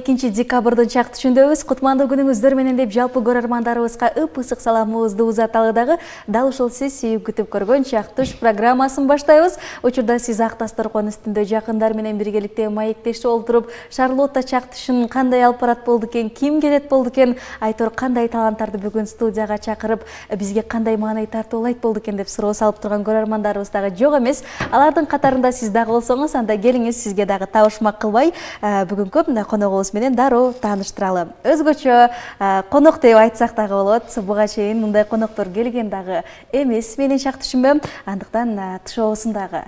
22 декабрдын чак түшүндөбүз. Кутмандуу күнүңүздөр менен деп жалпы көрөрмандарыбызга ысык саламыбызды узаталы дагы дал ушул сиз сүйүп күтүп көргөн чак түш программасын баштайбыз. Учурда сиз ак дасторкон үстүндө жакындар менен биргеликте маектешип олтуруп, Шарлотта чак түшүн кандай алып барат болду экен, ким келет болду экен, Айтор кандай таланттарды бүгүн студияга чакырып, бизге кандай маанай тартуулайт болду экен деп суроо салып турган көрөрмандарыбыз дагы жок эмес. Алардын катарында сиз дагы болсоңуз, анда келиңиз, сизге дагы табышмак кылбай, бүгүнкү коногубуз менен дароо тааныштыралы. Өзгөчө конок деп айтсак дагы болот. Буга чейин мындай коноктор келген дагы эмес, менин чак түшүнбөм. Андыктан тышоосун дагы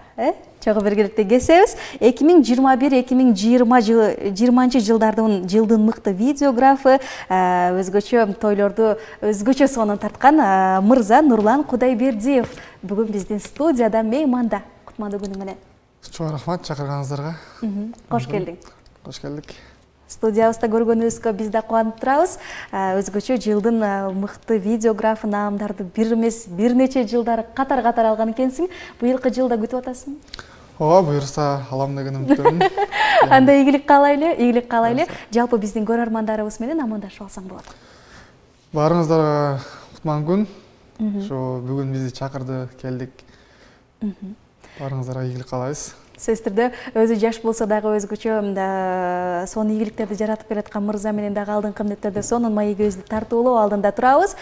чогуу биргеликте кесебиз. 2021-2020 жылдын мыкты видеографы, өзгөчө тойлорду өзгөчө сонун тарткан мырза Нурлан Кудайбердиев бүгүн биздин студияда мейманда. Кутмандуу күнүң менен. Чоң рахмат чакырганыңыздарга. Кош келдиң. Кош келдик. Студиябызда көргөнүбүзгө биз да кубанып турабыз. Өзгөчө жылдын мыкты видеографы наамдарды бир эмес, бир нече жылдар катар-катар алган экенсиң. Быйылкы жылда күтүп атасың? Ооба, буюрса алам деген үмүттөмүн. Анда ийгилик каалайлы. Жалпы биздин көрөрмандарыбыз менен амандашып алсаң болот. Баарыңыздарга кутман күн. Ошо бүгүн бизди чакырды, келдик. Баарыңыздарга ийгилик каалайбыз. Сөзтүрдө өзү жаш болсо дагы өзгөчө сонун ийгиликтерди жаратып келаткан мырза менен дагы алдыңкы мүнөттөрдө сонун маегибизди тартуулоо алдында турабыз.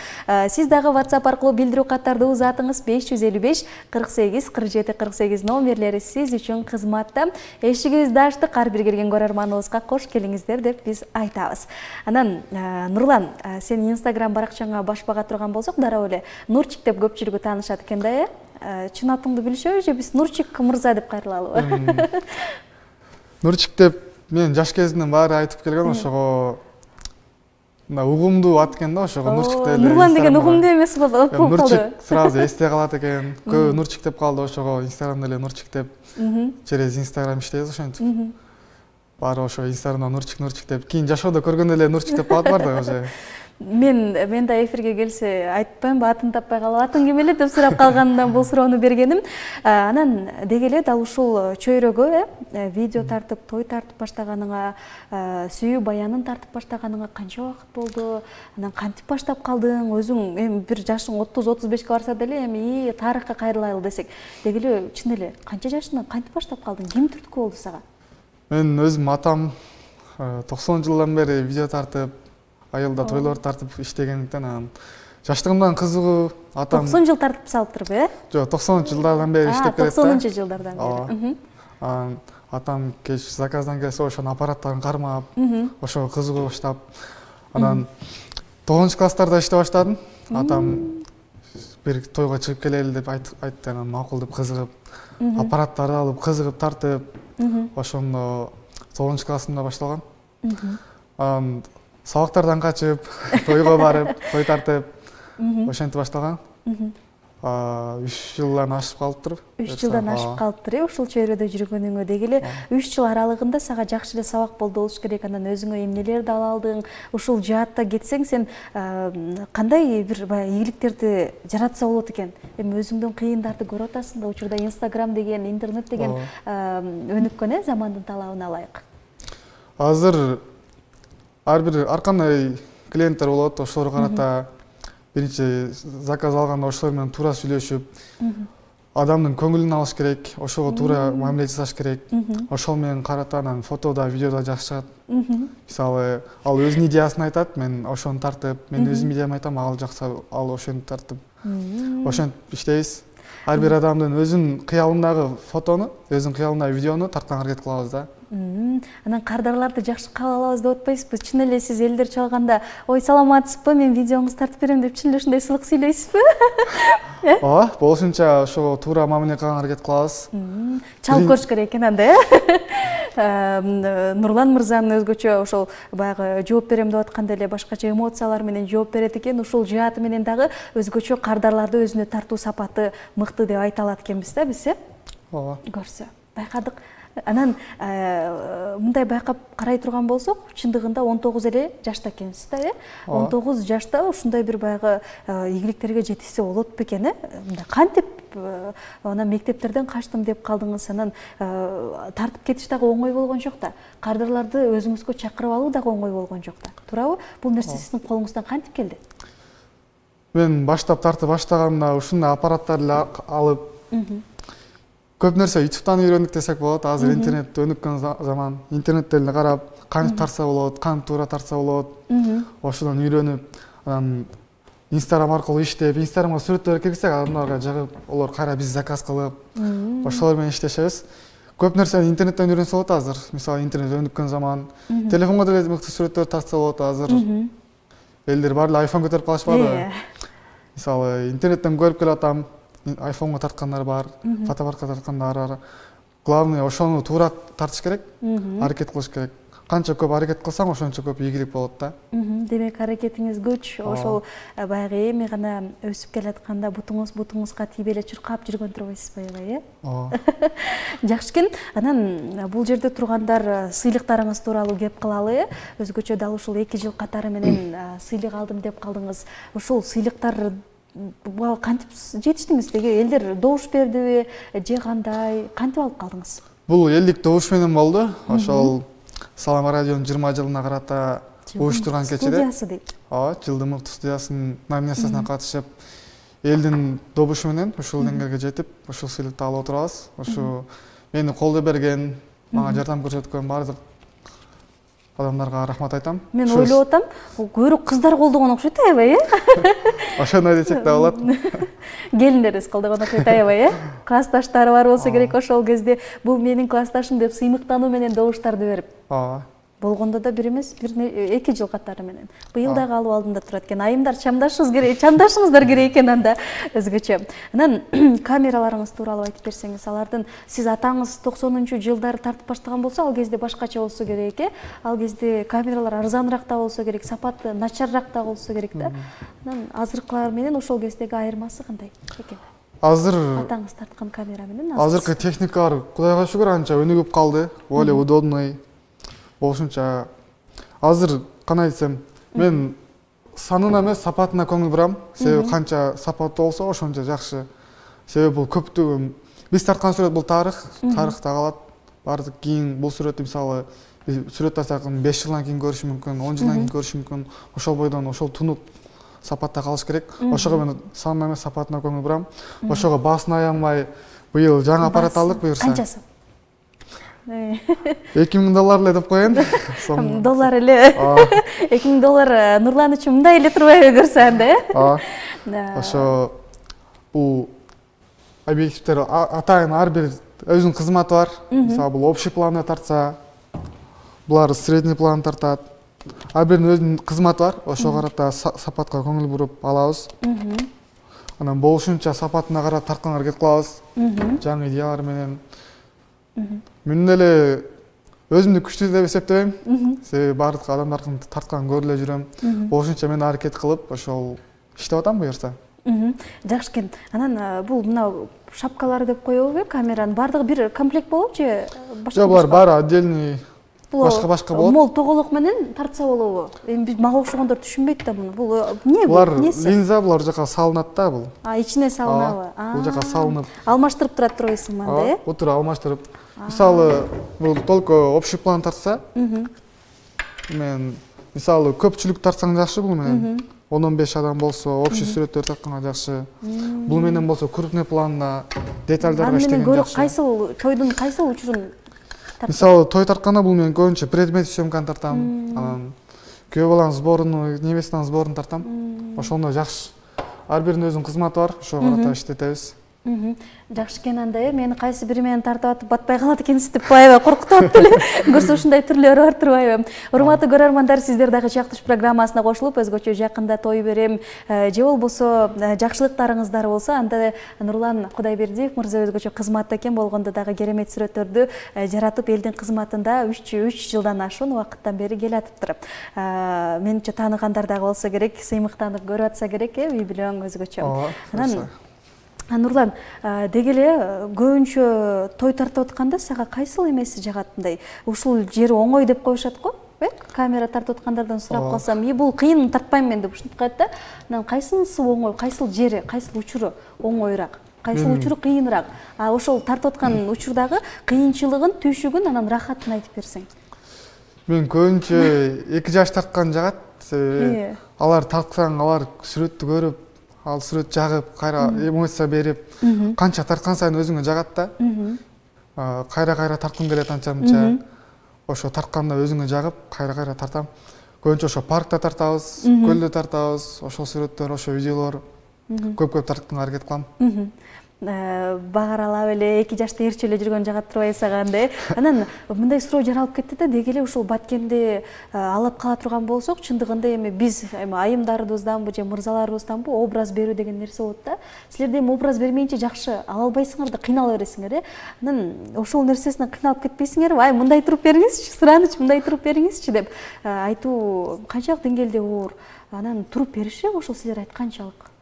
Сиз дагы WhatsApp аркылуу билдирүү каттарды узатыңыз. 555 48 47 48 номерлери сиз үчүн кызматта. Эшигибизди ачтык, ар бир келген көрөрманыбызга кош келиңиздер деп биз айтабыз. Анан Нурлан, сен Instagram баракчаңа баш бага турган болсок, дароо эле Нурчик деп көпчүлүгү таанышат экен да, чын атыңды билишеби же биз Нурчик мырза деп кайрылалыбы? Нурчик деп мен жаш кезимден баары айтып келген, ошого угумдуу ат экен да, ошого Нурчик деп эле. Нурлан деген угумдуу эмес болду. Нурчик сразу эсте калат экен. Көбү Нурчик деп калды, ошого Инстаграмда эле Нурчик деп. Через Инстаграм иштейбиз ошентип. Баары ошо Инстаграмда Нурчик деп. Кийин жашоодо көргөндө эле Нурчик деп калат бар да уже. Мен да эфирге келсе айтпайм, атын таппай калып, атың ким эле деп сурап калганымдан бул суроону бергеним. Анан деги эле дал ушул чөйрөгө видео тартып, той тартып баштаганыңа, сүйүү баянын тартып баштаганыңа канча убакыт болду? Анан кантип баштап калдың? Өзүң эми бир жашың 30-35 барса деле эми тарыхка кайрылайлы десек, деги эле чын эле канча жашыңда кантип баштап калдың? Ким түрткү болду сага? Мен өзүм атам 90-жылдан бери видео тартып, айылда тойлор тартып иштегендиктен анан жаштыгымдан кызыгуу атам 90 жыл тартып салыптыр, Жок, 90-жылдардан бери иштеп келет да. 90-жылдардан бери. Анан атам кеч заказдан келсе ошонун аппараттарын кармап, ошого кызыгуу баштап, анан 9-класстарда иштей баштадым. Атам бир тойго чыгып келели деп айтты, анан макул деп кызыгып, аппараттарды алып кызыгып тартып, ошондо 9-классымда башталган. Анан сабактардан качып, тойго барып, той тартып, ошентип башталган. 3 жылдан ашып калыптыр. 3 жылдан ашып калыптыр, ушул чөйрөдө жүргөнүңө. Деги эле 3 жыл аралыгында сага жакшы эле сабак болду болуш керек. Анан өзүңө эмнелерди ала алдың? Ушул жаатта кетсең, сен кандай бир ийгиликтерди жаратса болот экен? Эми өзүңдөн кыйындарды көрүп атасың да, учурда Instagram деген, интернет деген өнүккөн, замандын талабына ылайык. Азыр ар кандай клиенттер болот, ошолорго карата биринчи заказ алганда ошолор менен туура сүйлөшүп, адамдын көңүлүн алыш керек, ошого туура мамиле жасаш керек. Ошол менен карата анан фотода, видеодо жакшы чыгат. Мисалы, ал өзүнүн идеясын айтат, мен ошону тартып, мен өзүмдүн идеямды айтам, ал жакса ал ошону тартып. Ошентип иштейбиз. Ар бир адамдын өзүнүн кыялындагы фотону, өзүнүн кыялындагы видеону тартканга аракет кылабыз да. Анан кардарларды жакшы кабыл алабыз деп атпайсызбы? Чын эле сиз элдер чалганда, ой, саламатсызбы, мен видеоңузду тартып берем деп чын эле ушундай сылык сүйлөйсүзбү? Ооба, болушунча ошого туура мамиле кылганга аракет кылабыз. Чалып көрүш керек экен анда, Нурлан мырзанын өзгөчө ошол баягы жооп берем деп атканда эле башкача эмоциялар менен жооп берет экен. Ушул жааты менен дагы өзгөчө кардарларды өзүнө тартуу сапаты мыкты деп айта алат экенбиз да биз, Ооба. Көрсө, байкадык. Анан мындай байкап карай турган болсок, чындыгында 19 эле жашта экенсиз да, 19 жашта ушундай бир баягы ийгиликтерге жетишсе болот бекен, мындай кантип анан мектептерден качтым деп калдыңыз, анан тартып кетиш дагы оңой болгон жок да. Кардырларды өзүңүзгө чакырып алуу дагы оңой болгон жок да. Туурабы? Бул нерсе сиздин колуңуздан кантип келди? Мен баштап тартып баштаганда ушундай аппараттарды алып көп нерсе ютубтан үйрөндүк десек болот. Азыр интернет өнүккөн заман. Интернеттен карап, кантип тартса болот, кантип туура тартса болот. Ошондон үйрөнүп, анан Instagram аркылуу иштеп, Instagramга сүрөттөр киргизсек, адамдарга жагып, олар кайра биз заказ кылып, ошолор менен иштешебиз. Көп нерсени интернеттен үйрөнсө болот азыр. Мисалы, интернет өнүккөн заман. Телефонго деле мыкты сүрөттөр тартса болот азыр. Элдер баары iPhone көтөрүп калышпады. Мисалы, интернеттен көрүп келатам, iPhone'га тарткандар бар, фотоаппаратка тарткандар бар. Главное, ошону туура тартыш керек, аракет кылыш керек. Канча көп аракет кылсаң, ошончо көп ийгилик болот да. Демек, аракетиңиз күч, ошол баягы эми гана өсүп келатканда бутуңузга тийип эле чуркап жүргөн турбайсызбы аябай, Жакшы экен. Анан бул жерде тургандар сыйлыктарыңыз тууралуу кеп кылалы. Өзгөчө дал ушул 2 жыл катары менен сыйлык алдым деп калдыңыз. Ушул сыйлыктар кантип жетиштиңиз? Деги элдер добуш бердиби, же кандай, кантип алып калдыңыз? Бул элдик добуш менен болду. Ошол Салам радионун 20 жылына карата уюштурган кечеде. Студиясы дейт. Жылдын мыкты студиясынын номинациясына катышып, элдин добушу менен ушул деңгээлге жетип, ушул сыйлыкты алып отурабыз. Ушу мени колдой берген, мага жардам көрсөткөн бардык адамдарга рахмат айтам. Мен ойлоп атам, көбүрөөк кыздар колдогон окшойт аябай, Ошондой десек да болот. Келиндериз колдогон окшойт аябай, Классташтары бар болсо керек ошол кезде бул менин классташым деп сыймыктануу менен добуштарды берип. Болгондо да бир эмес, 2 жыл катары менен. Быйыл дагы алып алдымда турат экен. Айымдар чамдашыңыздар керек экен анда өзгөчө. Анан камераларыңыз тууралуу айтып берсеңиз, алардын сиз атаңыз 90-жылдары тартып баштаган болсо, ал кезде башкача болсо керек, Ал кезде камералар арзаныраак да болсо керек, сапаты начарраак да болсо керек да. Анан азыркылар менен ошол кездеги айырмасы кандай экен? Азыр атаңыз тарткан камера менен азыркы техникалар Кудайга шүгүр анча өнүгүп калды. Более удобный. Ошонча азыр кандай десем, мен санына эмес, сапатына көңүл бурам. Себеби канча сапаттуу болсо, ошончо жакшы. Себеби бул көптөгөн биз тарткан сүрөт бул тарыхта калат. Бардык кийин бул сүрөттү мисалы сүрөт тартсак 5 жылдан кийин көрүш мүмкүн, 10 жылдан кийин көрүш мүмкүн. Ошол бойдон ошол тунуп сапатта калыш керек. Ошого мен санына эмес, сапатына көңүл бурам. Ошого баасын аябай быйыл жаңы аппарат алдык буюрса. Канчасы? $2000 эле деп коеюн. Доллар эле. $2000 Нурлан үчүн мындай эле турбайбы көрсө анда, Ошо бул объективдер атайын ар бир өзүнүн кызматы бар. Мисалы бул общий планды тартса, булар средний план тартат. Ар биринин өзүнүн кызматы бар. Ошого карата сапатка көңүл буруп алабыз. Анан болушунча сапатына карап тартканга аракет кылабыз. Жаңы идеялар менен. Мен эле өзүмдү күчтүү деп эсептебейм. Себеби бардык адамдардын тартканын көрүп эле жүрөм. Болушунча мен аракет кылып, ошол иштеп атам буюрса. Жакшы экен. Анан бул мына шапкалар деп коебузбу, камеранын бардыгы бир комплект болобу же башка? Жок, булар баары отдельный башка болот. Мол тоголок менен тартса болобу? Эми мага окшогондор түшүнбөйт да буну. Бул эмне бул? Булар линза, булар жака салынат да бул. Ичине салынабы? Бул жака салынып. Алмаштырып турат турбайсың мында, Отура алмаштырып. Мисалы, бул только общий план тартса, мен мисалы көпчүлүк тартсаң жакшы бул менен. 10-15 адам болсо, общий сүрөттөр тартканга жакшы. Бул менен болсо крупный планда детальдарга иштеген жакшы. Көрөк кайсыл тойдун кайсыл учурун тартат? Мисалы, той тартканда бул мен көбүнчө предмет съемканы тартам. Анан күйөө баланын сборун, невестанын сборун тартам. Ошондо жакшы. Ар биринин өзүнүн кызматы бар, ошого карата иштетебиз. Жакшы экен анда, мени кайсы бири менен тартып атып батпай калат экенсиз деп аябай коркутуп атты эле. Көрсө ушундай түрлөрү бар турбайбы? Урматтуу көрөрмандар, сиздер дагы чактыш программасына кошулуп, өзгөчө жакында той берем, же болбосо жакшылыктарыңыздар болсо, анда Нурлан Кудайбердиев мырза өзгөчө кызматта экен, болгондо дагы керемет сүрөттөрдү жаратып элдин кызматында 3 жылдан ашуун убакыттан бери келатыптыр. Менимче тааныгандар дагы болсо керек, сыймыктанып көрүп атса керек, үй бүлөң өзгөчө. Анан Нурлан, деги эле көбүнчө той тартып атканда сага кайсыл эмеси жагат мындай? Ушул жери оңой деп коюшат го? Камера тартып аткандардан сурап калсам, бул кыйын тартпайм мен деп ушинтип коет да. Анан кайсынысы оңой, кайсыл жери, кайсыл учуру оңоюраак, кайсыл учуру кыйыныраак? Ошол тартып аткан учурдагы кыйынчылыгын, түйшүгүн, анан рахатын айтып берсең. Мен көбүнчө 2 жаш тарткан жагат. Алар тарткан, алар сүрөттү көрүп, ал сүрөт жагып, кайра эмоция берип, канча тарткан сайын өзүңө жагат да. Кайра тарткым келет анча-мынча. Ошо тартканда өзүңө жагып, кайра тартам. Көбүнчө ошо паркта тартабыз, көлдө тартабыз, ошол сүрөттөр, ошо видеолор көп тартканга аракет кылам. Багаралап эле 2 жашта эрче эле жүргөн жагат турбайбы сага андай? Анан мындай суроо жаралып кетти да, деги эле ушул Баткенди алып кала турган болсок, чындыгында эми биз айымдарыбызданбы же мырзаларыбызданбы образ берүү деген нерсе болот да. Силерде эми образ бермейинче жакшы ала албайсыңар да, кыйнала бересиңер, Анан ошол нерсесине кыйналып кетпейсиңерби? Ай, мындай туруп бериңизчи, сураныч, мындай туруп бериңизчи деп айтуу канчалык деңгээлде оор? Анан туруп бериши ошол силер айтканчалык?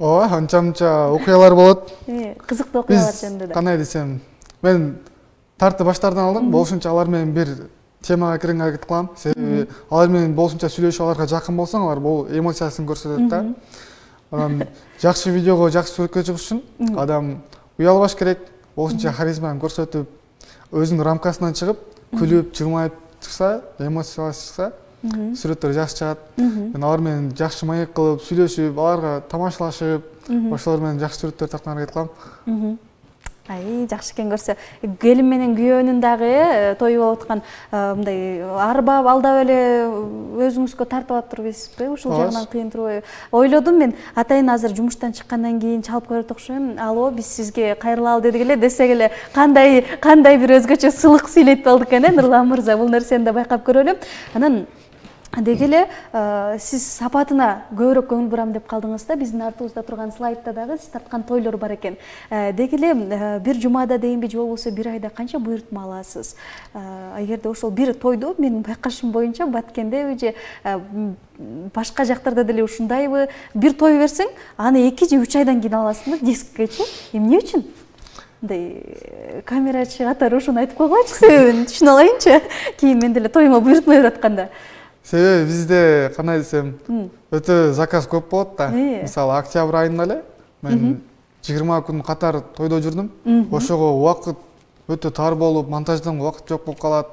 Ооба, анча-мынча окуялар болот. Кызыктуу окуялар жөнүндө да. Кандай десем, мен тартып баштардан алдым, болушунча алар менен бир темага киргенге аракет кылам. Себеби алар менен болушунча сүйлөшүп, аларга жакын болсоң, алар бул эмоциясын көрсөтөт да. Анан жакшы видеого, жакшы сүрөткө чыгыш үчүн адам уялбаш керек, болушунча харизманы көрсөтүп, өзүнүн рамкасынан чыгып, күлүп, жылмайып чыкса, эмоциялар чыкса, сүрөттөр жакшы чыгат. Мен алар менен жакшы маек кылып, сүйлөшүп, аларга тамашалашып, ошолор менен жакшы сүрөттөр тартканга аракет кылам. Ай, жакшы экен көрсө. Келин менен күйөөнүн дагы тою болуп аткан мындай арбап, алдап эле өзүңүзгө тартып алып турбайсызбы? Ушул жагынан кыйын турбайбы? Ойлодум мен, атайын азыр жумуштан чыккандан кийин чалып коерт окшойм. Алло, биз сизге кайрылалы дедик эле десек эле, кандай бир өзгөчө сылык сүйлөйт болдук экен, Нурлан мырза. Бул нерсени да байкап көрөлүм. Анан деги эле сиз сапатына көбүрөөк көңүл бурам деп калдыңыз да. Биздин артыбызда турган слайдта дагы сиз тарткан тойлор бар экен. Деги эле бир жумада дейинби же болбосо бир айда канча буйртма аласыз? Эгерде ошол бир тойду менин байкашым боюнча Баткендеби же башка жактарда деле ушундайбы, бир той берсең, аны 2 же 3 айдан кийин аласың да дискечи. Эмне үчүн? Мындай камерачы катары ушуну айтып койгойчу, себебин түшүнө алайынчы. Кийин мен деле тоюма буйртма берип атканда. Себеби бизде кандай десем, өтө заказ көп болот да. Мисалы, октябрь айында эле мен 20 күн катар тойдо жүрдүм. Ошого убакыт өтө тар болуп, монтаждан убакыт жок болуп калат.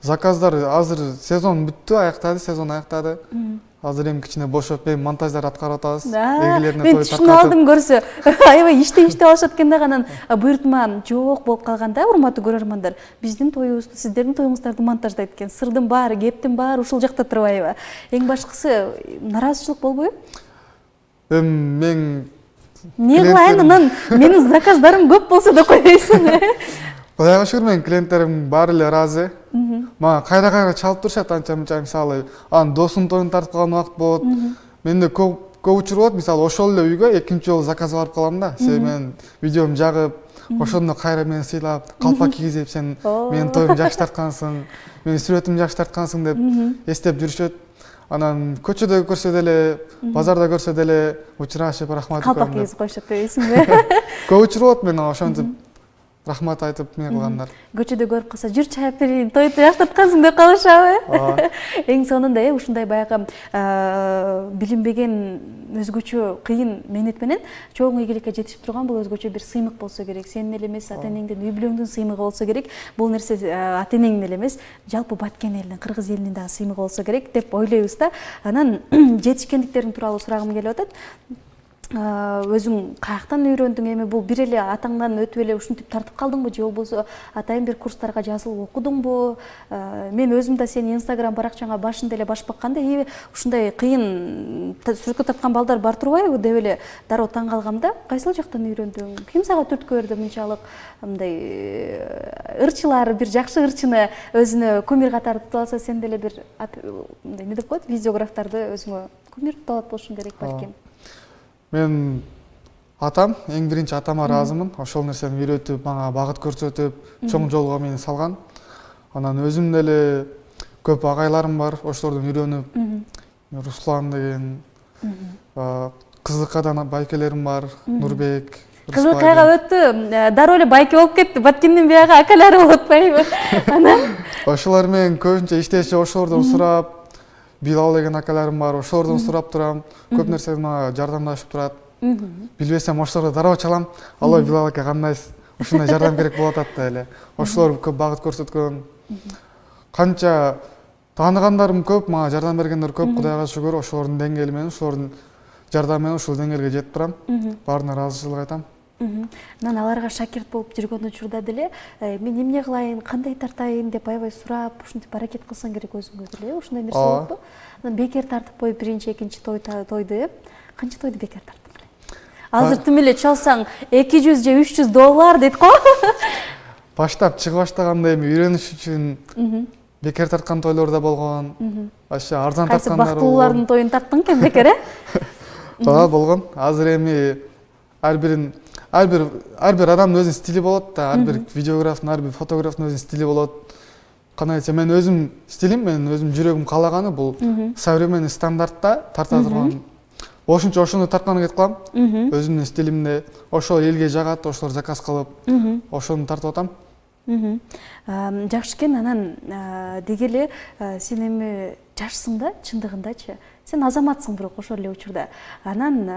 Заказдар азыр сезон бүттү, аяктады, сезон аяктады. Азыр эми кичине бошоп, эми монтаждар аткарып атабыз. Эгилерине той тартып. Мен түшүнүп алдым көрсө. Аябай иштеп алышат экен да, анан буйртма жок болуп калганда, урматтуу көрөрмандар, биздин тоюбузду, сиздердин тоюңуздарды монтаждайт экен. Сырдын баары, кептин баары ушул жакта турбайбы? Эң башкысы наразычылык болбойбу? Мен эмне кылайын, анан менин заказдарым көп болсо да койбойсуң. Кудайга шүгүр, менин клиенттерим баары эле ыраазы. Мага кайра чалып турушат анча-мынча, мисалы, анын досунун тоюн тартып калган убакыт болот. Менде көп учур болот, мисалы, ошол эле үйгө экинчи жолу заказ барып калам да. Себеби мен видеом жагып, ошондо кайра мени сыйлап, калпак кийгизип, сен менин тоюмду жакшы тарткансың, менин сүрөтүмдү жакшы тарткансың деп эстеп жүрүшөт. Анан көчөдө көрсө деле, базарда көрсө деле учурашып, рахмат айтып калпак кийгизип коюшат дейсиңби? Көп учур болот, мен ошентип рахмат айтып мен кылгандар. Көчөдө көрүп калса, жүр чайып берейин, тойду жакшы тарткансың деп калышабы? Эң сонунда ушундай баягы билинбеген өзгөчө кыйын мээнет менен чоң ийгиликке жетишип турган бул өзгөчө бир сыймык болсо керек. Сенин эле эмес, ата-энеңдин, үй бүлөңдүн сыймыгы болсо керек. Бул нерсе ата-энеңдин эле эмес, жалпы Баткен элинин, Кыргыз элинин дагы сыймыгы болсо керек деп ойлойбуз да. Анан жетишкендиктериң тууралуу сурагым келип атат. Өзүң каяктан үйрөндүң? Эми бул бир эле атаңдан өтүп эле ушинтип тартып калдыңбы же болбосо атайын бир курстарга жазылып окудуңбу? Мен өзүм да сени Instagram баракчаңа башында эле башып бакканда, ушундай кыйын сүрөткө тарткан балдар бар турбайбы деп эле дароо таң калгам да. Кайсыл жактан үйрөндүң? Ким сага түрткү берди мынчалык мындай ырчылар, бир жакшы ырчыны өзүнө кумир катары тутуп алса, сен деле бир мындай эмне деп коет, видеографтарды өзүңө кумир тутуп алат болушуң керек балким. Мен атам, эң биринчи атама ыраазымын. Ошол нерсени үйрөтүп, мага багыт көрсөтүп, чоң жолго мени салган. Анан өзүм деле көп агайларым бар, ошолордон үйрөнүп, Руслан деген, Кызыкадан байкелерим бар, Нурбек, Кызылкайга өттү, дароо эле байке болуп кетти. Баткендин бияга акалары болуп атпайбы? Анан ошолор менен көбүнчө иштеши, ошолордон сурап, Билал деген акаларым бар, ошолордон сурап турам. Көп нерсе мага жардамдашып турат. Билбесем ошолорго дароо чалам. Алло, Билал ака, кандайсыз? Ушундай жардам керек болуп атат да эле. Ошолор көп багыт көрсөткөн. Канча тааныгандарым көп, мага жардам бергендер көп, Кудайга шүгүр, ошолордун деңгээли менен, ошолордун жардамы менен ушул деңгээлге жетип турам. Баарына ыраазычылык айтам. Анан аларга шакирт болуп жүргөн учурда деле мен эмне кылайын, кандай тартайын деп аябай сурап, ушинтип аракет кылсаң керек өзүңө деле. Ушундай нерсе болуппу? Анан бекер тартып коюп биринчи, экинчи тойду, канча тойду бекер тарттың? Азыр тим эле чалсаң 200 же $300 дейт го. Баштап чыга баштаганда эми үйрөнүш үчүн бекер тарткан тойлор да болгон. Вообще арзан тарткандар. Кайсы бактылуулардын тоюн тарттың экен бекер, Ооба, болгон. Азыр эми ар бир адамдын өзүнүн стили болот да, ар бир видеографтын, ар бир фотографтын өзүнүн стили болот. Кандай десем, мен өзүм стилим, мен өзүм жүрөгүм каалаганы бул современный стандартта тарта турган. Ошончо ошону тартканга кетип калам. Өзүмдүн стилимде ошол элге жагат, ошолор заказ кылып, ошону тартып атам. Жакшы экен. Анан деги эле сен эми жашсың да, чындыгындачы. Сен азаматсың бирок ошол эле учурда. Анан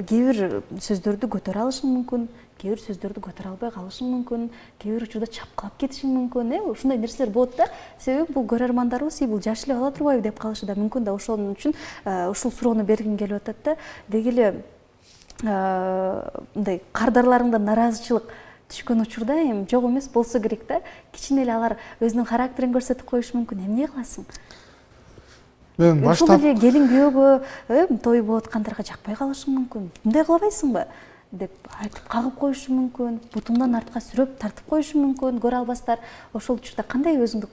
кээ бир сөздөрдү көтөрө алышың мүмкүн, кээ бир сөздөрдү көтөрө албай калышың мүмкүн, кээ бир учурда чапкылап кетишиң мүмкүн, ушундай нерселер болот да. Себеби бул көрөрмандарыбыз бул жаш эле ала турбайбы деп калышы да мүмкүн да. Ошон үчүн ушул суроону бергим келип атат да. Деги эле мындай кардарларыңдан нараазычылык түшкөн учурда эми жок эмес болсо керек да. Кичине эле алар өзүнүн характерин көрсөтүп коюшу мүмкүн. Эмне кыласың? Мен баштап эле келин күйөөгө той болуп аткандарга жакпай калышың мүмкүн. Мындай кылбайсыңбы деп айтып кагып коюшу мүмкүн. Бутуңдан артка сүрөп тартып коюшу мүмкүн. Көрө албастар. Ошол учурда кандай өзүңдү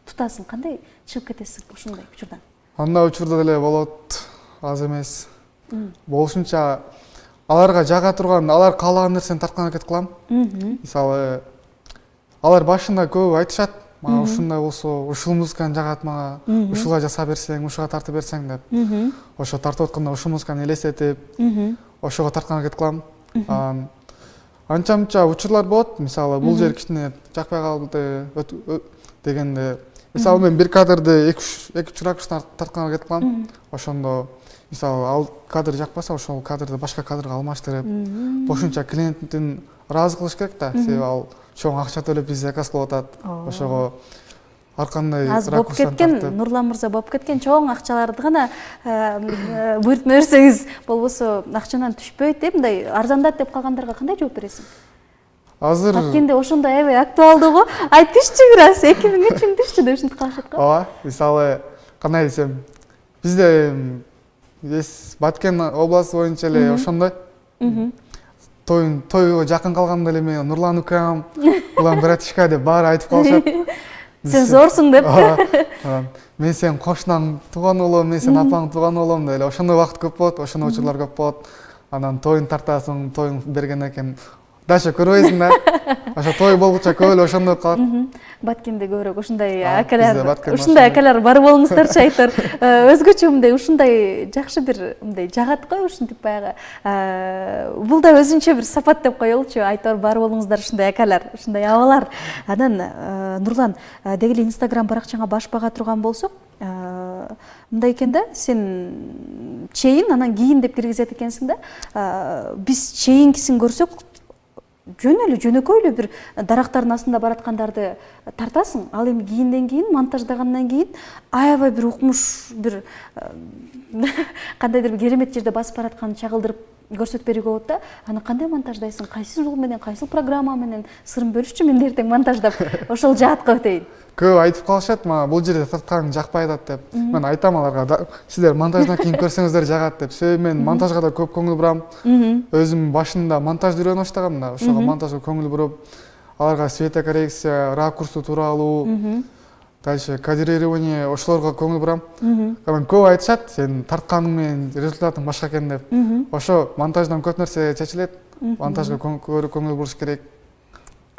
тутасың? Кандай чыгып кетесиң ушундай учурдан? Андай учурда деле болот, аз эмес. Болушунча аларга жага турган, алар каалаган нерсени тартканга кетип калам. Мисалы, алар башында көп айтышат, мага ушундай болсо, ушул музыканы жагат мага, ушуга жаса берсең, ушуга тартып берсең деп. Ошо тартып атканда ушул музыканы элестетип, ошого тартканга кетип калам. Анча-мынча учурлар болот, мисалы, бул жер кичине жакпай калды дегенде, мисалы, мен бир кадрды 2-3 ракурстан тартканга кетип калам. Ошондо мисалы, ал кадр жакпаса, ошол кадрды башка кадрга алмаштырып, ошончо клиенттин ыраазы кылыш керек да, себеби ал чоң акча төлөп биз заказ кылып атат. Ошого ар кандай ракурстан тартып. Нурлан мырза болуп кеткен чоң акчаларды гана буйртма берсеңиз, болбосо акчанан түшпөйт деп, мындай арзандат деп калгандарга кандай жооп бересиң? Азыр Аткенде ошондой аябай актуалдуу го. Айтышчы бир аз 2000-3000 деп ушинтип калышат го. Ооба, мисалы, кандай десем, бизде Баткен областы боюнча эле ошондой. Тойго жакын калганда эле мен Нурлан укам, улам братишка деп баары айтып калышат. Сен зорсуң деп. Мен сен кошунан тууган улум, мен сен апаң тууган улум деп эле ошондой убакыт көп болот, ошондой учурлар көп болот. Анан тоюн тартасың, тоюң бергенден кийин дальше көрбөйсүң да. Ошо той болгуча көп эле ошондой калат. Баткенде көбүрөөк ушундай акалар бар болуңуздарчы айтор. Өзгөчө мындай ушундай жакшы бир мындай жагат го ушинтип баягы. Бул да өзүнчө бир сапат деп коелучу. Айтор бар болуңуздар ушундай акалар, ушундай абалар. Анан Нурлан, деги эле Instagram баракчаңа баш бага турган болсок, мындай экен да, сен чейин анан кийин деп киргизет экенсиң да. Биз чейинкисин көрсөк, жөн эле жөнөкөй эле бир дарактардын астында бараткандарды тартасың. Ал эми кийинден кийин, монтаждагандан кийин аябай бир укмуш, бир кандайдыр бир керемет жерде басып баратканын чагылдырып көрсөтүп берүүгө болот да. Аны кандай монтаждайсың? Кайсы жол менен, кайсы программа менен? Сырын бөлүшчү, мен эртең монтаждап ошол жаатка өтөйүн. Көп айтып калышат, мага бул жерде тартканың жакпай атат деп. Мен айтам аларга, сиздер монтаждан кийин көрсөңүздөр жагат деп. Себеби мен монтажга да көп көңүл бурам. Өзүм башында монтажды үйрөнүп баштагам да, ошого монтажга көңүл буруп, аларга светокоррекция, ракурсту туура алуу, дальше кадрирование, ошолорго көңүл бурам. Мен көп айтышат, сен тартканың менен результатың башка экен деп. Ошо монтаждан көп нерсе чечилет. Монтажга көңүл буруш керек.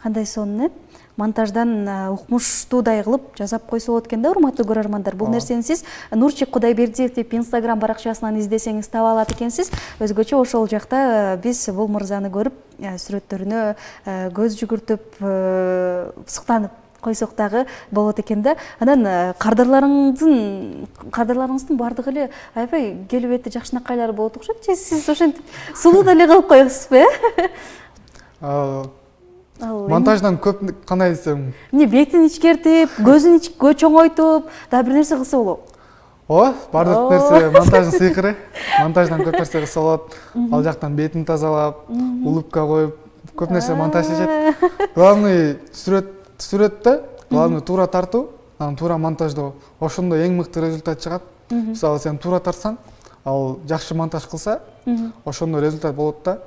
кандай сонун монтаждан укмуштуудай кылып жасап койсо болот экен да, урматтуу көрөрмандар. Бул нерсени сиз Нурчик Кудайбердиев деп Instagram баракчасынан издесеңиз таба алат экенсиз. Өзгөчө ошол жакта биз бул мырзаны көрүп, сүрөттөрүнө көз жүгүртүп, суктанып койсок дагы болот экен да. Анан кардарларыңыздын бардыгы эле аябай келбети жакшынакайлар болот окшойт. Сиз ошентип сулуу деле кылып коесузбу, монтаждан көп кандай десем, бетин ичкертип, көзүн чоңойтуп, да бир нерсе кылса болобу? Бардык нерсе монтаждын сыйкыры. Монтаждан көп нерсе кылса болот. Ал жактан бетин тазалап, улыбка коюп, көп нерсе монтаж этет. Главный сүрөттө, главный туура тартуу, анан туура монтаждоо. Ошондо эң мыкты результат чыгат. Мисалы сен туура тартсаң, ал жакшы монтаж кылса, ошондо результат болот да.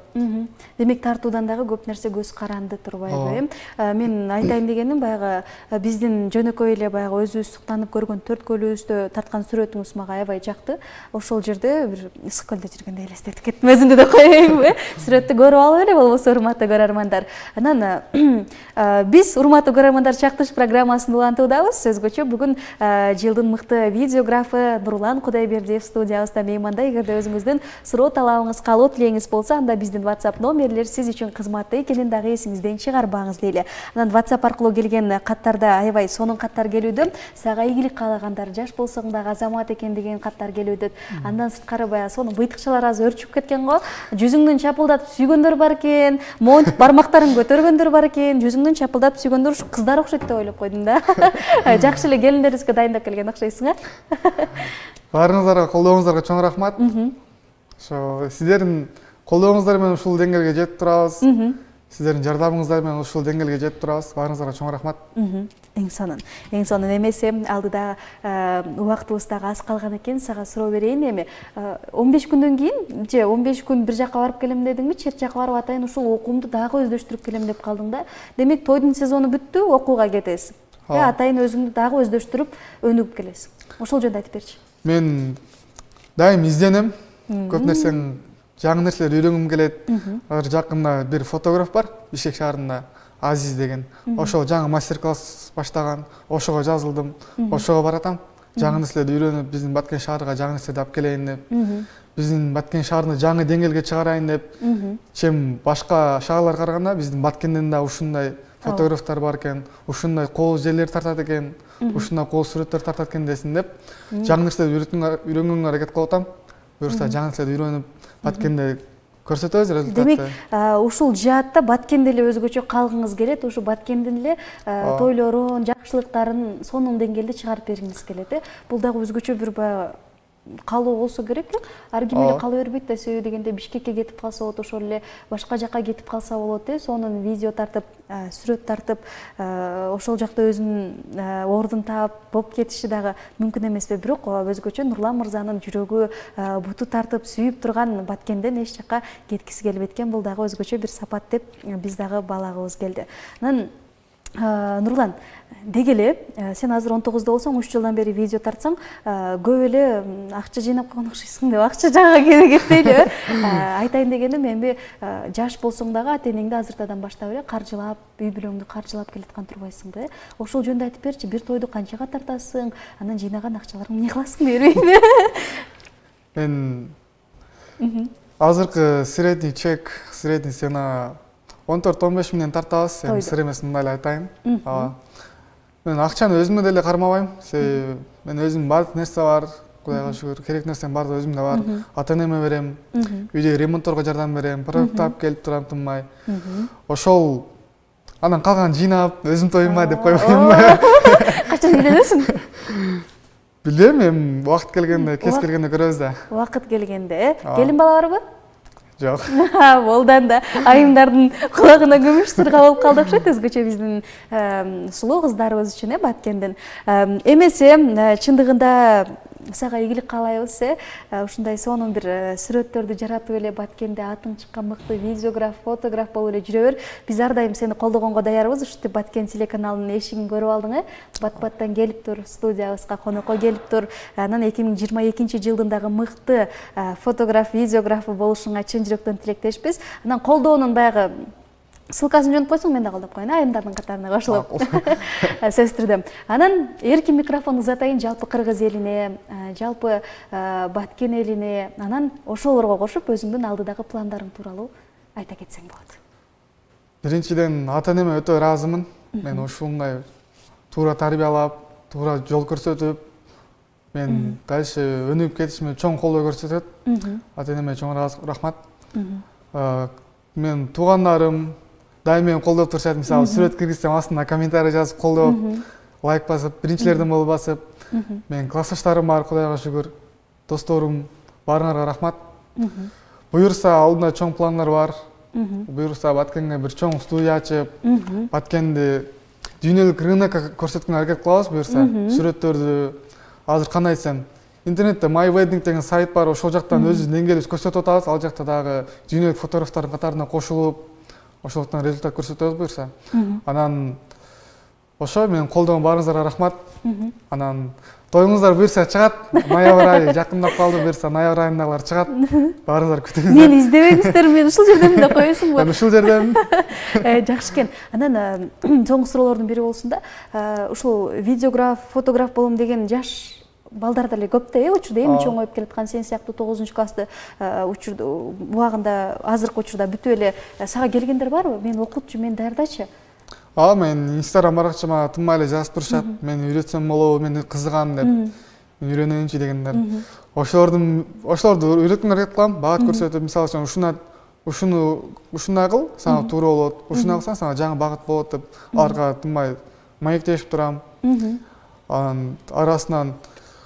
Демек тартуудан дагы көп нерсе көз каранды турбайбы? Мен айтайын дегеним, баягы биздин жөнөкөй эле баягы өзүбүз суктанып көргөн төрткөлүбүздө тарткан сүрөтүңүз мага аябай жакты. Ошол жерде бир ысык көлдө жүргөндө элестетип кеттим, өзүмдү да коеюнбу? Сүрөттү көрүп алып эле болбосо, урматтуу көрөрмандар. Анан биз урматтуу көрөрмандар чактыш программасын улантуудабыз. Өзгөчө бүгүн жылдын мыкты видеографы Нурлан Кудайбердиев студиябызда мейманда. Эгерде өзүңүздүн суроо талабыңыз, каалоо тилегиңиз болсо, анда биздин WhatsApp номерлер сиз үчүн кызматта экенин дагы эсиңизден чыгарбаңыз дейли. Анан WhatsApp аркылуу келген каттарда аябай сонун каттар келүүдө. Сага ийгилик каалагандар, жаш болсоң дагы азамат экен деген каттар келүүдө. Андан сырткары баягы сонун быйтыкчалар аз өрчүп кеткен го. Жүзүңдүн чапылдатып сүйгөндөр бар экен, монтип бармактарын көтөргөндөр бар экен, жүзүңдүн чапылдатып сүйгөндөр ушу кыздар окшойт деп ойлоп койдум да. Жакшы эле келиндериңизге дайындап келген окшойсуң, Баарыңыздарга, колдооңуздарга чоң рахмат. Ошо сиздердин колдооңуздар менен ушул деңгээлге жетип турабыз. Сиздердин жардамыңыздар менен ушул деңгээлге жетип турабыз. Баарыңыздарга чоң рахмат. Эң сонун эмесе, алдыда убактыбыз дагы аз калган экен. Сага суроо берейин, эми 15 күндөн кийин же 15 күн бир жакка барып келем дедиңби, чет жакка барып атайын ушул окуумду дагы өздөштүрүп келем деп калдың да. Демек тойдун сезону бүттү, окууга кетесиң. Атайын өзүңдү дагы өздөштүрүп, өнүгүп келесиң. Ошол жөнүндө айтып берчи. Мен дайым изденем. Көп нерсени, жаңы нерселерди үйрөнгүм келет. Жакында бир фотограф бар, Бишкек шаарында, Азиз деген. Ошол жаңы мастер-класс баштаган, ошого жазылдым, ошого баратам. Жаңы нерселерди үйрөнүп, биздин Баткен шаарына жаңы нерселерди алып келейин деп. Биздин Баткен шаарыны жаңы деңгээлге чыгарайын деп. Чем башка шаарларга караганда биздин Баткенден да ушундай фотографтар бар экен, ушундай кооз жерлер тартат экен, ушундай кооз сүрөттөр тартат экен десин деп, жаңы нерселерди үйрөнгөнгө аракет кылып атам. Буюрса жаңы нерселерди үйрөнүп, Баткенде көрсөтөбүз результатты. Демек, ушул жаатта Баткенде эле өзгөчө калгыңыз келет, ушу Баткендин эле тойлорун, жакшылыктарын сонун деңгээлде чыгарып бергиңиз келет. Бул дагы өзгөчө бир калуу болсо керек. Ар ким эле кала бербейт да, себеби дегенде Бишкекке кетип калса болот, ошол эле башка жакка кетип калса болот, сонун видео тартып, сүрөт тартып, ошол жакта өзүнүн ордун таап болуп кетиши дагы мүмкүн эмеспи. Бирок өзгөчө Нурлан мырзанын жүрөгү буту тартып сүйүп турган Баткенден эч жакка кеткиси келбейт экен. Бул дагы өзгөчө бир сапат деп биз дагы баалагыбыз келди. Анан Нурлан, деги эле сен азыр 19-да болсоң, 3 жылдан бери видео тартсаң, көп эле акча жыйнап койгон окшойсуң деп, акча жагы кеттейли. Айтайын дегеним, эми жаш болсоң дагы ата-энеңди азыртадан баштап эле каржылап, үй бүлөңдү каржылап келаткан турбайсыңбы? Ошол жөнүндө айтып берчи, бир тойду канчага тартасың, анан жыйнаган акчаларыңды эмне кыласың дебейби? Мен азыркы средний чек, средний цена 14-15 миңден тартабыз, эми сыр эмес мындай эле айтайын. Мен акчаны өзүмө деле кармабайм, себеби мен өзүм баардык нерсе бар, Кудайга шүгүр, керек нерсем баардыгы өзүмдө бар. Ата-энеме берем, үйдөгү ремонтторго жардам берем, продукт алып келип турам тынбай. Ошол анан калган жыйнап, өзүм тоюма деп койбойм. Качан үйлөнөсүң? Билбейм, эми убакыт келгенде, кез келгенде көрөбүз да. Убакыт келгенде, келин бала барбы? Жок. Болдан да айымдардын кулагына күмүш сырга болуп калды окшойт, өзгөчө биздин сулуу кыздарыбыз үчүн, Баткендин. Эмесе, чындыгында сага ийгилик каалайбыз, ушундай сонун бир сүрөттөрдү жаратып эле Баткенде атың чыккан мыкты видеограф, фотограф болуп эле жүрө бер. Биз ар дайым сени колдогонго даярбыз. Ушинтип Баткен телеканалынын эшигин көрүп алдың, бат-баттан келип тур, студиябызга конокко келип тур. Анан 2022-жылдын дагы мыкты фотограф, видеографы болушуңа чын жүрөктөн тилектешпиз. Анан колдоонун баягы ссылкасын жөнөтүп койсоң мен да колдоп коеюн, айымдардын катарына кошулуп. Сөз түрдө. Анан эркин микрофон узатайын жалпы кыргыз элине, жалпы Баткен элине, анан ошолорго кошуп өзүңдүн алдыдагы пландарың тууралуу айта кетсең болот. Биринчиден ата-энеме өтө ыраазымын. Мен ушундай туура тарбиялап, туура жол көрсөтүп, мен дальше өнүгүп кетишиме чоң колдоо көрсөтөт. Ата-энеме чоң рахмат. Мен туугандарым дайым колдоп турушат. Мисалы, сүрөт киргизсем астына комментарий жазып колдоп, лайк басып, биринчилерден болуп басып. Мен классташтарым бар, Кудайга шүгүр. Досторум, баарыңарга рахмат. Буюрса, алдында чоң пландар бар. Буюрса, Баткенге бир чоң студия ачып, Баткенди дүйнөлүк рынокко көрсөткөнгө аракет кылабыз. Буюрса, сүрөттөрдү азыр кандай десем, интернетте My Wedding деген сайт бар, ошол жактан өзүбүздүн деңгээлибизди көрсөтүп атабыз. Ал жакта дагы дүйнөлүк фотографтардын катарына кошулуп, ошолуктан результат көрсөтөбүз буюрса. Анан ошо менин колдогон баарыңыздарга рахмат. Анан тоюңуздар буюрса чыгат. Ноябрь айы жакындап калды, буюрса ноябрь айындагылар чыгат. Баарыңыздар күтүңүздөр. Мени издебеңиздер, мен ушул жердемин деп коесуң го. Мен ушул жердемин. Жакшы экен. Анан соңку суроолордун бири болсун да, ушул видеограф, фотограф болом деген жаш балдар деле көп да, учурда эми чоңоюп келаткан сен сыяктуу 9-классты учурда убагында азыркы учурда бүтүп эле сага келгендер барбы? Мен окутчу, мен даярдачы. Мен Instagram баракчама тынбай эле жазып турушат. Мен үйрөтсөм болобу, мени кызыгам деп. Мен үйрөнөйүнчү дегендер. Ошолорду үйрөткөнгө аракет кылам, багат көрсөтүп, мисалы үчүн ушундай кыл, сага туура болот. Ушундай кылсаң сага жаңы багыт болот деп аларга тынбай маектешип турам. Анан арасынан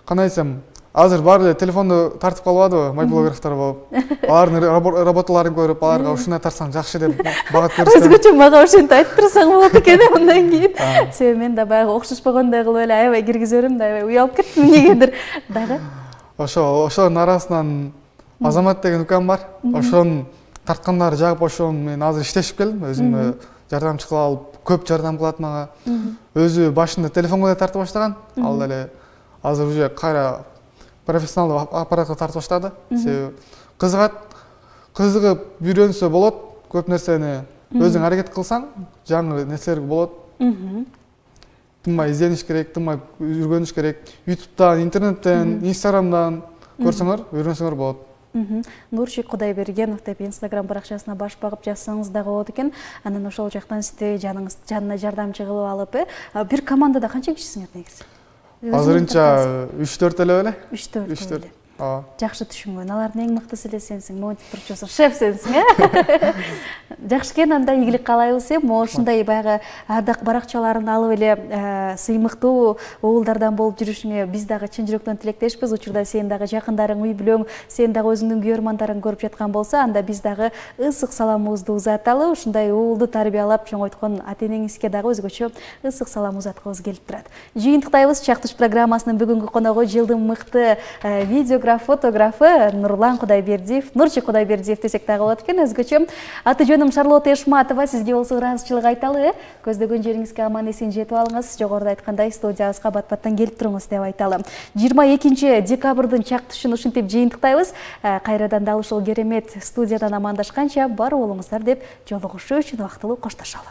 кандай десем, азыр баары эле телефонду тартып калбадыбы, майблографтар болуп. Алардын работаларын көрүп, аларга ушундай тартсаң жакшы деп багыт көрсөтөм. Өзгөчө мага ошентип айтып турсаң болот экен андан кийин. Себеби мен да баягы окшошпогондой кылып эле аябай киргизип берем да, аябай уялып кеттим эмнегедир дагы. Ошонун арасынан Азамат деген укам бар. Ошонун тарткандары жагып, ошону мен азыр иштешип келдим. Өзүмө жардамчы кылып алып, көп жардам кылат мага. Өзү башында телефонго да тартып баштаган. Ал деле азыр уже кайра профессионалдуу аппаратка тартып баштады. Себеби кызыгып үйрөнсө болот, көп нерсени өзүң аракет кылсаң, жаңы нерселер болот. Тынбай издениш керек, тынбай үйрөнүш керек. YouTube'дан, интернеттен, Instagram'дан көрсөңөр, үйрөнсөңөр болот. Нурчик Кудайбергенов деп Instagram баракчасына баш багып жазсаңыз дагы болот экен. Анан ошол жактан сизди жанына жардамчы кылып алып, бир командада канча кишисиңер негизи? Азырынча 3-4 эле. 3-4 эле. Жакшы түшүнгөн. Алардын эң мыктысы эле сенсиң, монтип турчусуң, шеф сенсиң, Жакшы экен, анда ийгилик каалайбыз. Могу ушундай баягы ардак баракчаларын алып эле сыймыктуу уулдардан болуп жүрүшүңө биз дагы чын жүрөктөн тилектешпиз. Учурда сен дагы жакындарың, үй бүлөң, сен дагы өзүңдүн күйөрмандарың көрүп жаткан болсо, анда биз дагы ысык саламыбызды узаталы. Ушундай уулду тарбиялап чоңойткон ата-энеңизге дагы өзгөчө ысык салам узаткыбыз келип турат. Жыйынтыктайбыз. Чактыш программасынын бүгүнкү коногу жылдын мыкты видеограф, фотографы Нурлан Кудайбердиев, Нурчик Кудайбердиев десек дагы болот экен. Өзгөчө аты жөнүм Шарлота Эшматова. Сизге болсо ыраазычылык айталы. Көздөгөн жериңизге аман-эсен жетип алыңыз. Жогоруда айткандай, студиябызга бат-баттан келип туруңуз деп айталы. 22 декабрдын чактышын ушинтип жыйынтыктайбыз. Кайрадан дал ушул керемет студиядан амандашканча бар болуңуздар деп жолугушуу үчүн убактылуу коштошолу.